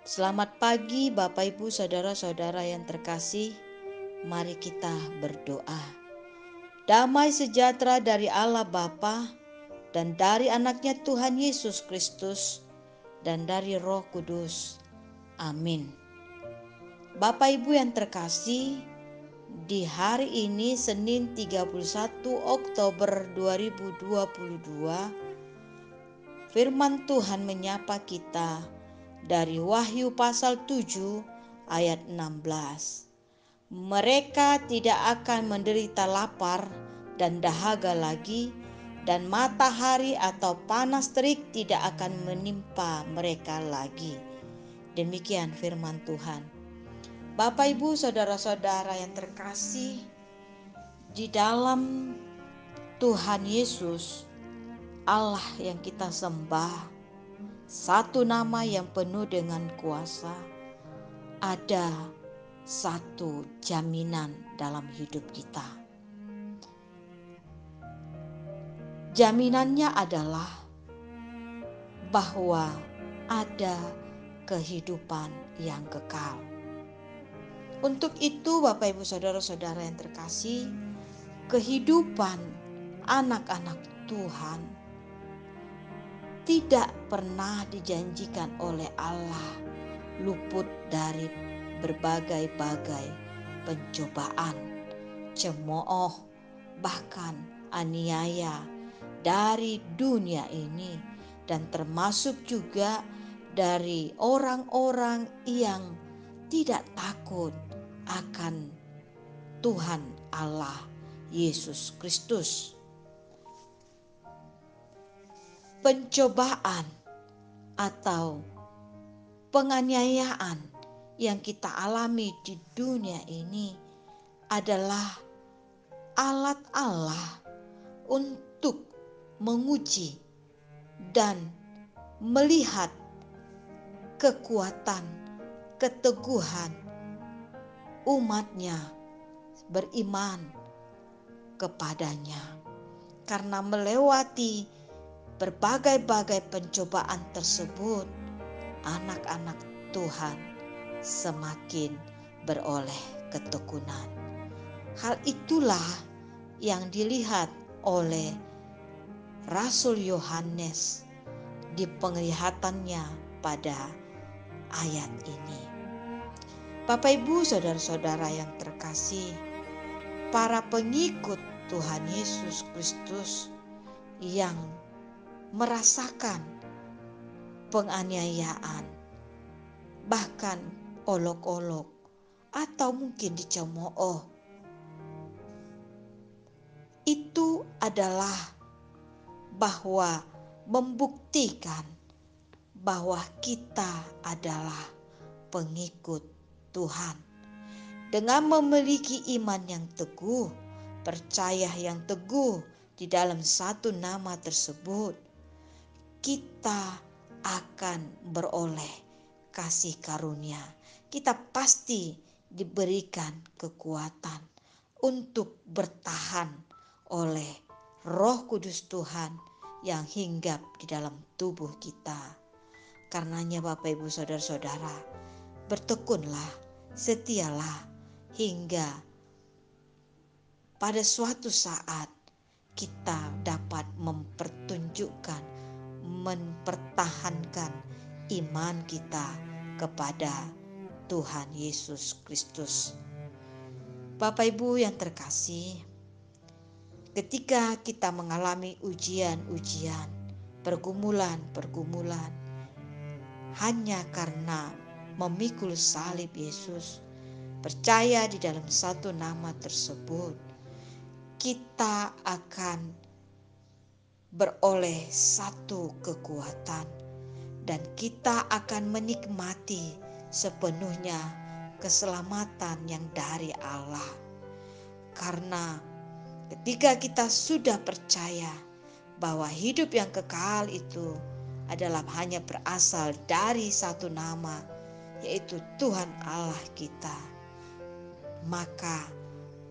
Selamat pagi Bapak Ibu Saudara-saudara yang terkasih. Mari kita berdoa. Damai sejahtera dari Allah Bapa dan dari anaknya Tuhan Yesus Kristus dan dari Roh Kudus. Amin. Bapak Ibu yang terkasih, di hari ini Senin 31 Oktober 2022, firman Tuhan menyapa kita dari Wahyu pasal 7 ayat 16. Mereka tidak akan menderita lapar dan dahaga lagi, dan matahari atau panas terik tidak akan menimpa mereka lagi. Demikian firman Tuhan. Bapak Ibu saudara-saudara yang terkasih, di dalam Tuhan Yesus, Allah yang kita sembah, satu nama yang penuh dengan kuasa, ada satu jaminan dalam hidup kita. Jaminannya adalah bahwa ada kehidupan yang kekal. Untuk itu Bapak Ibu Saudara-saudara yang terkasih, kehidupan anak-anak Tuhan tidak pernah dijanjikan oleh Allah luput dari berbagai-bagai pencobaan, cemooh, bahkan aniaya dari dunia ini, dan termasuk juga dari orang-orang yang tidak takut akan Tuhan Allah Yesus Kristus. Pencobaan atau penganiayaan yang kita alami di dunia ini adalah alat Allah untuk menguji dan melihat kekuatan, keteguhan umatnya beriman kepadanya. Karena melewati berbagai-bagai pencobaan tersebut, anak-anak Tuhan semakin beroleh ketekunan. Hal itulah yang dilihat oleh Rasul Yohanes di penglihatannya pada ayat ini. Bapak Ibu saudara-saudara yang terkasih, para pengikut Tuhan Yesus Kristus yang merasakan penganiayaan, bahkan olok-olok, atau mungkin dicemooh, itu adalah bahwa membuktikan bahwa kita adalah pengikut Tuhan. Dengan memiliki iman yang teguh, percaya yang teguh di dalam satu nama tersebut, kita akan beroleh kasih karunia. Kita pasti diberikan kekuatan untuk bertahan oleh Roh Kudus Tuhan yang hinggap di dalam tubuh kita. Karenanya Bapak Ibu Saudara-saudara, bertekunlah, setialah hingga pada suatu saat kita dapat mempertahankan iman kita kepada Tuhan Yesus Kristus. Bapak Ibu yang terkasih, ketika kita mengalami ujian-ujian, pergumulan-pergumulan, hanya karena memikul salib Yesus, percaya di dalam satu nama tersebut, kita akan beroleh satu kekuatan dan kita akan menikmati sepenuhnya keselamatan yang dari Allah. Karena ketika kita sudah percaya bahwa hidup yang kekal itu adalah hanya berasal dari satu nama, yaitu Tuhan Allah kita, maka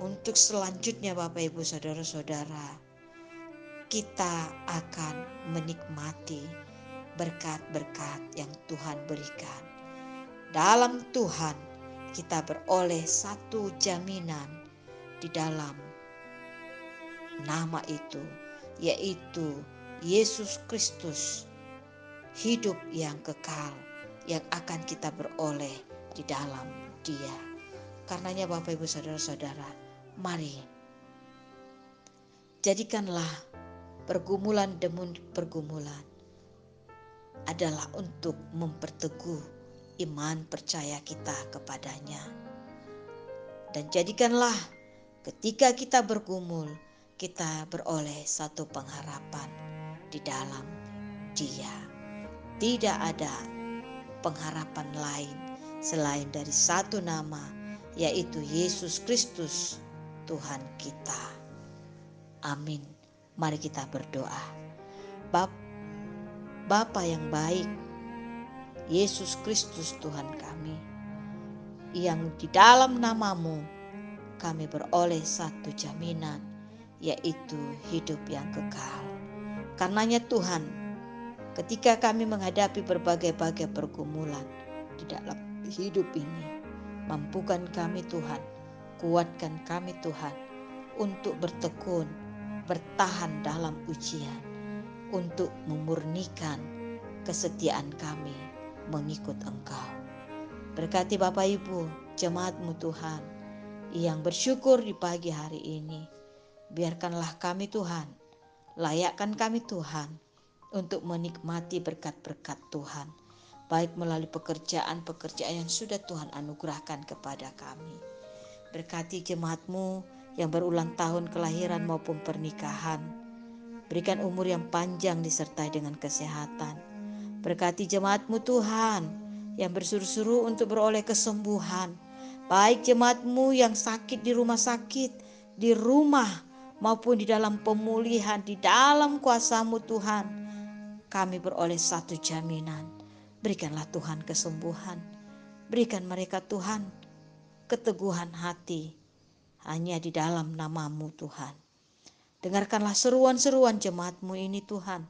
untuk selanjutnya Bapak Ibu Saudara-saudara, kita akan menikmati berkat-berkat yang Tuhan berikan. Dalam Tuhan kita beroleh satu jaminan di dalam nama itu, yaitu Yesus Kristus, hidup yang kekal yang akan kita beroleh di dalam Dia. Karenanya Bapak Ibu Saudara-saudara, mari jadikanlah pergumulan demi pergumulan adalah untuk memperteguh iman percaya kita kepadanya. Dan jadikanlah ketika kita bergumul, kita beroleh satu pengharapan di dalam Dia. Tidak ada pengharapan lain selain dari satu nama, yaitu Yesus Kristus Tuhan kita. Amin. Mari kita berdoa. Bapa yang baik, Yesus Kristus Tuhan kami, yang di dalam nama-Mu kami beroleh satu jaminan, yaitu hidup yang kekal. Karenanya Tuhan, ketika kami menghadapi berbagai-bagai pergumulan di dalam hidup ini, mampukan kami Tuhan, kuatkan kami Tuhan untuk bertekun, bertahan dalam ujian, untuk memurnikan kesetiaan kami mengikut Engkau. Berkati Bapak Ibu, jemaat-Mu Tuhan, yang bersyukur di pagi hari ini. Biarkanlah kami Tuhan, layakkan kami Tuhan, untuk menikmati berkat-berkat Tuhan, baik melalui pekerjaan-pekerjaan yang sudah Tuhan anugerahkan kepada kami. Berkati jemaat-Mu yang berulang tahun kelahiran maupun pernikahan. Berikan umur yang panjang disertai dengan kesehatan. Berkati jemaat-Mu Tuhan yang bersuru-suru untuk beroleh kesembuhan. Baik jemaat-Mu yang sakit di rumah sakit, di rumah maupun di dalam pemulihan, di dalam kuasa-Mu Tuhan. Kami beroleh satu jaminan. Berikanlah Tuhan kesembuhan. Berikan mereka Tuhan keteguhan hati hanya di dalam nama-Mu Tuhan. Dengarkanlah seruan-seruan jemaat-Mu ini Tuhan.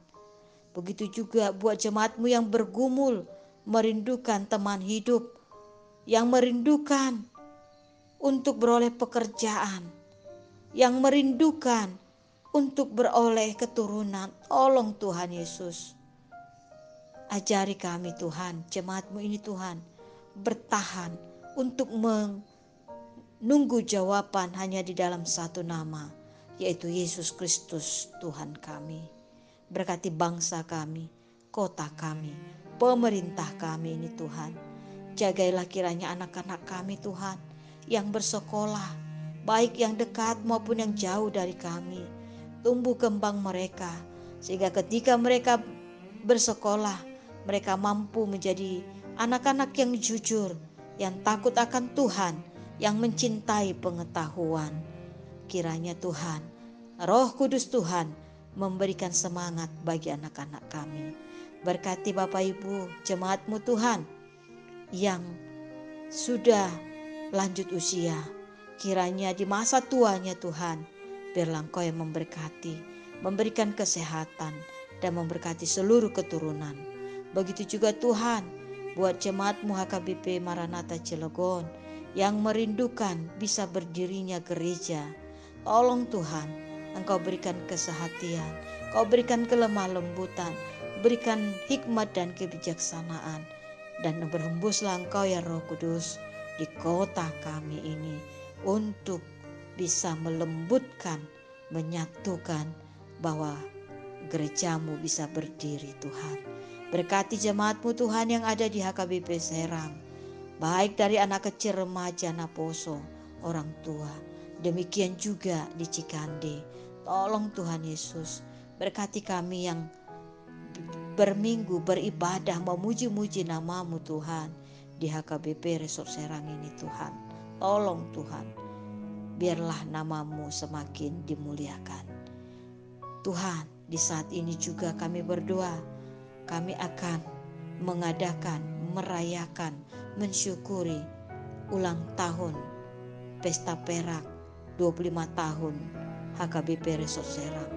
Begitu juga buat jemaat-Mu yang bergumul, merindukan teman hidup, yang merindukan untuk beroleh pekerjaan, yang merindukan untuk beroleh keturunan. Tolong Tuhan Yesus, ajari kami Tuhan, jemaat-Mu ini Tuhan, bertahan untuk menunggu jawaban hanya di dalam satu nama, yaitu Yesus Kristus Tuhan kami. Berkati bangsa kami, kota kami, pemerintah kami ini Tuhan. Jagailah kiranya anak-anak kami Tuhan, yang bersekolah, baik yang dekat maupun yang jauh dari kami. Tumbuh kembang mereka, sehingga ketika mereka bersekolah, mereka mampu menjadi anak-anak yang jujur, yang takut akan Tuhan, yang mencintai pengetahuan. Kiranya Tuhan, Roh Kudus Tuhan memberikan semangat bagi anak-anak kami. Berkati Bapak Ibu, jemaat-Mu Tuhan yang sudah lanjut usia, kiranya di masa tuanya Tuhan, biarlah Engkau yang memberkati, memberikan kesehatan dan memberkati seluruh keturunan. Begitu juga Tuhan buat jemaat-Mu HKBP Maranatha Cilegon yang merindukan bisa berdirinya gereja. Tolong Tuhan, Engkau berikan kesehatian, Engkau berikan kelemah lembutan, berikan hikmat dan kebijaksanaan, dan berhembuslah Engkau ya Roh Kudus di kota kami ini untuk bisa melembutkan, menyatukan bahwa gereja-Mu bisa berdiri Tuhan. Berkati jemaat-Mu Tuhan yang ada di HKBP Serang, baik dari anak kecil, remaja, naposo, orang tua, demikian juga di Cikande. Tolong Tuhan Yesus, berkati kami yang berminggu beribadah memuji-muji nama-Mu Tuhan di HKBP Resort Serang ini Tuhan. Tolong Tuhan, biarlah nama-Mu semakin dimuliakan. Tuhan, di saat ini juga kami berdoa, kami akan mengadakan, merayakan, mensyukuri ulang tahun Pesta Perak 25 tahun HKBP Resort Serang.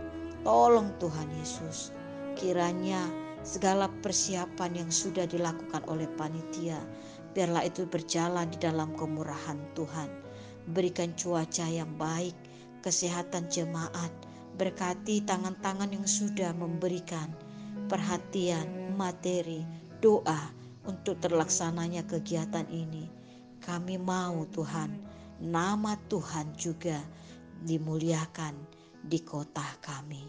Tolong Tuhan Yesus, kiranya segala persiapan yang sudah dilakukan oleh panitia, Biarlah itu berjalan di dalam kemurahan Tuhan. Berikan cuaca yang baik, kesehatan jemaat, berkati tangan-tangan yang sudah memberikan perhatian, materi, doa untuk terlaksananya kegiatan ini. Kami mau Tuhan, nama Tuhan juga dimuliakan di kota kami.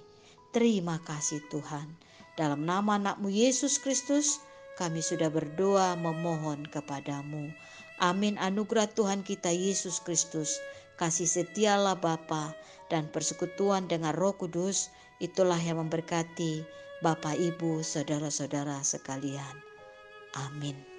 Terima kasih Tuhan. Dalam nama anak-Mu Yesus Kristus, kami sudah berdoa memohon kepadamu. Amin. Anugerah Tuhan kita Yesus Kristus, kasih setialah Bapa dan persekutuan dengan Roh Kudus, itulah yang memberkati Bapak, Ibu, saudara-saudara sekalian. Amin.